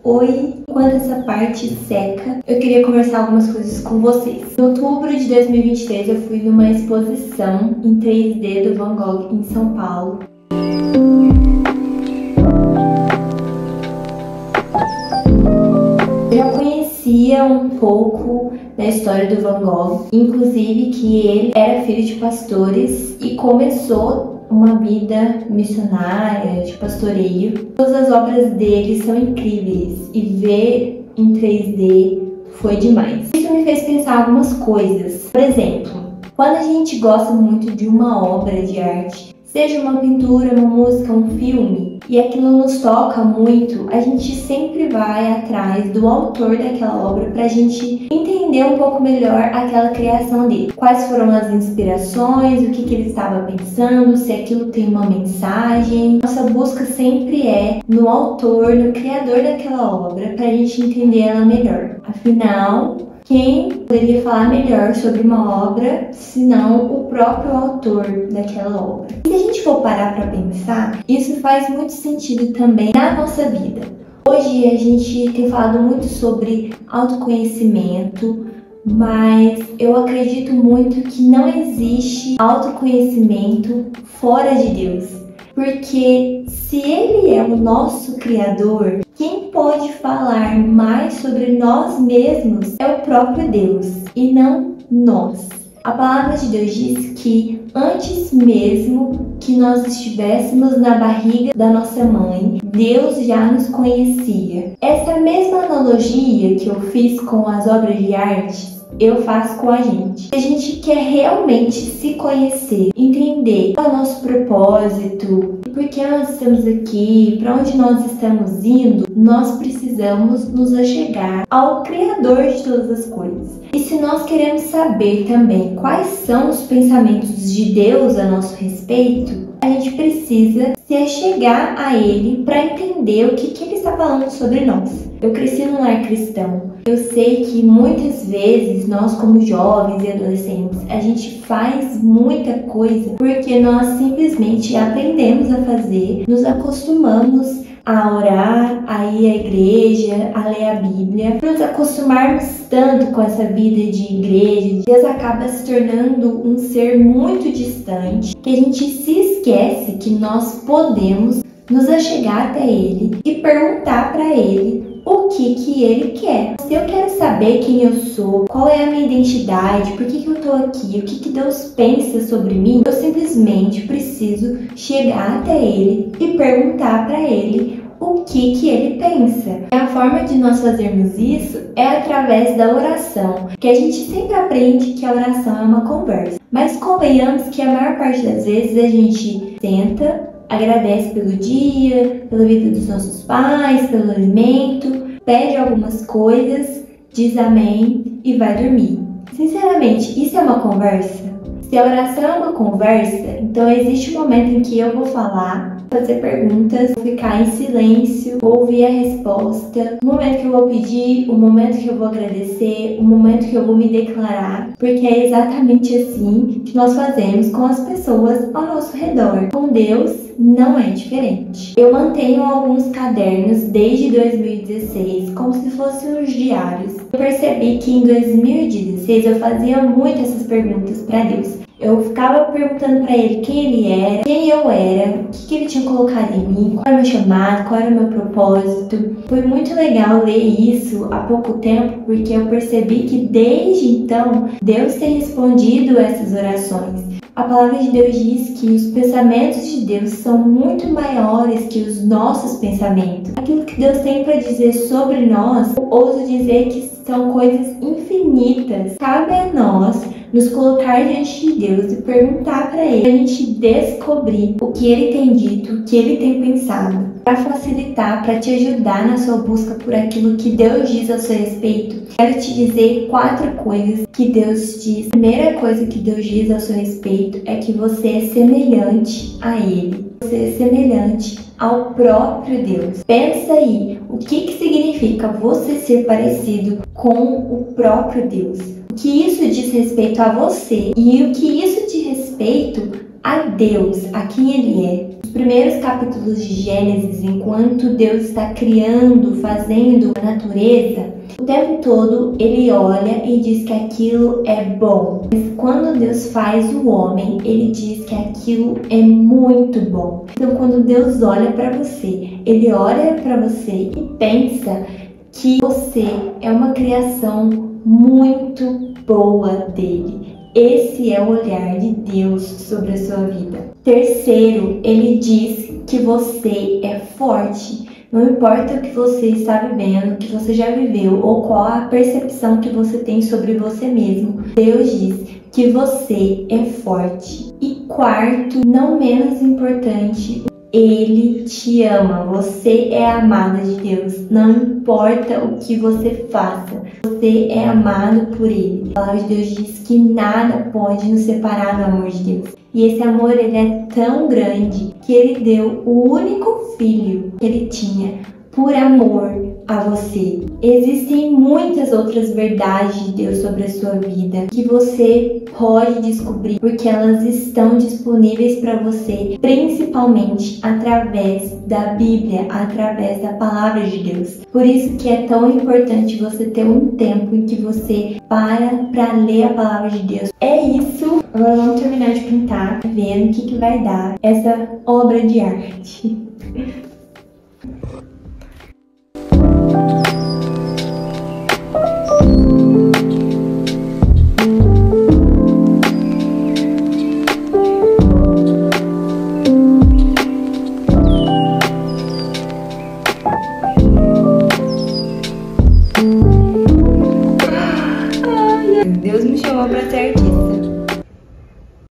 Oi, enquanto essa parte seca, eu queria conversar algumas coisas com vocês. Em outubro de 2023, eu fui numa exposição em 3D do Van Gogh em São Paulo. Eu já conhecia um pouco da história do Van Gogh, inclusive que ele era filho de pastores e começou uma vida missionária, de pastoreio. Todas as obras dele são incríveis e ver em 3D foi demais. Isso me fez pensar algumas coisas. Por exemplo, quando a gente gosta muito de uma obra de arte, seja uma pintura, uma música, um filme, e aquilo nos toca muito, a gente sempre vai atrás do autor daquela obra para a gente entender um pouco melhor aquela criação dele. Quais foram as inspirações, o que ele estava pensando, se aquilo tem uma mensagem. Nossa busca sempre é no autor, no criador daquela obra, para a gente entender ela melhor. Afinal, quem poderia falar melhor sobre uma obra, senão o próprio autor daquela obra? E se a gente for parar para pensar, isso faz muito sentido também na nossa vida. Hoje a gente tem falado muito sobre autoconhecimento, mas eu acredito muito que não existe autoconhecimento fora de Deus. Porque se Ele é o nosso Criador, quem pode falar mais sobre nós mesmos é o próprio Deus e não nós. A palavra de Deus diz que antes mesmo que nós estivéssemos na barriga da nossa mãe, Deus já nos conhecia. Essa mesma analogia que eu fiz com as obras de arte, eu faço com a gente. A gente quer realmente se conhecer, entender qual é o nosso propósito, por que nós estamos aqui, para onde nós estamos indo. Nós precisamos nos achegar ao Criador de todas as coisas. E se nós queremos saber também quais são os pensamentos de Deus a nosso respeito, a gente precisa se achegar a Ele para entender o que Ele está falando sobre nós. Eu cresci num lar cristão. Eu sei que muitas vezes nós, como jovens e adolescentes, a gente faz muita coisa porque nós simplesmente aprendemos a fazer, nos acostumamos a orar, a ir à igreja, a ler a Bíblia. Por nos acostumarmos tanto com essa vida de igreja, Deus acaba se tornando um ser muito distante, que a gente se esquece que nós podemos nos achegar até Ele e perguntar para Ele o que Ele quer. Se eu quero saber quem eu sou, qual é a minha identidade, por que eu tô aqui, o que Deus pensa sobre mim, eu simplesmente preciso chegar até Ele e perguntar para Ele o que Ele pensa. E a forma de nós fazermos isso é através da oração, que a gente sempre aprende que a oração é uma conversa. Mas convenhamos que a maior parte das vezes a gente senta, agradece pelo dia, pela vida dos nossos pais, pelo alimento, pede algumas coisas, diz amém e vai dormir. Sinceramente, isso é uma conversa? Se a oração é uma conversa, então existe um momento em que eu vou falar, fazer perguntas, vou ficar em silêncio, vou ouvir a resposta, o momento que eu vou pedir, o momento que eu vou agradecer, o momento que eu vou me declarar, porque é exatamente assim que nós fazemos com as pessoas ao nosso redor. Com Deus não é diferente. Eu mantenho alguns cadernos desde 2016, como se fossem os diários. Eu percebi que em 2016 eu fazia muito essas perguntas para Deus. Eu ficava perguntando pra ele quem ele era, quem eu era, o que ele tinha colocado em mim, qual era o meu chamado, qual era o meu propósito. Foi muito legal ler isso há pouco tempo, porque eu percebi que desde então Deus tem respondido essas orações. A palavra de Deus diz que os pensamentos de Deus são muito maiores que os nossos pensamentos. Aquilo que Deus tem para dizer sobre nós, eu ouso dizer que são coisas infinitas. Cabe a nós nos colocar diante de Deus e perguntar para Ele, a gente descobrir o que Ele tem dito, o que Ele tem pensado, para facilitar, para te ajudar na sua busca por aquilo que Deus diz a seu respeito. Quero te dizer 4 coisas que Deus diz. A primeira coisa que Deus diz a seu respeito é que você é semelhante a Ele. Você é semelhante ao próprio Deus. Pensa aí, o que significa você ser parecido com o próprio Deus? O que isso diz respeito a você e o que isso diz respeito a Deus, a quem Ele é. Os primeiros capítulos de Gênesis, enquanto Deus está criando, fazendo a natureza, o tempo todo Ele olha e diz que aquilo é bom. Mas quando Deus faz o homem, Ele diz que aquilo é muito bom. Então quando Deus olha para você, Ele olha para você e pensa que você é uma criação muito boa dele. Esse é o olhar de Deus sobre a sua vida. Terceiro, Ele diz que você é forte. Não importa o que você está vivendo, o que você já viveu ou qual a percepção que você tem sobre você mesmo, Deus diz que você é forte. E quarto, não menos importante, Ele te ama. Você é amada de Deus. Não importa o que você faça, você é amado por Ele. A palavra de Deus diz que nada pode nos separar do amor de Deus. E esse amor, ele é tão grande que Ele deu o único filho que Ele tinha por amor a você. Existem muitas outras verdades de Deus sobre a sua vida que você pode descobrir, porque elas estão disponíveis para você, principalmente através da Bíblia, através da palavra de Deus. Por isso que é tão importante você ter um tempo em que você para ler a palavra de Deus. É isso. Agora vamos terminar de pintar, ver o que vai dar essa obra de arte.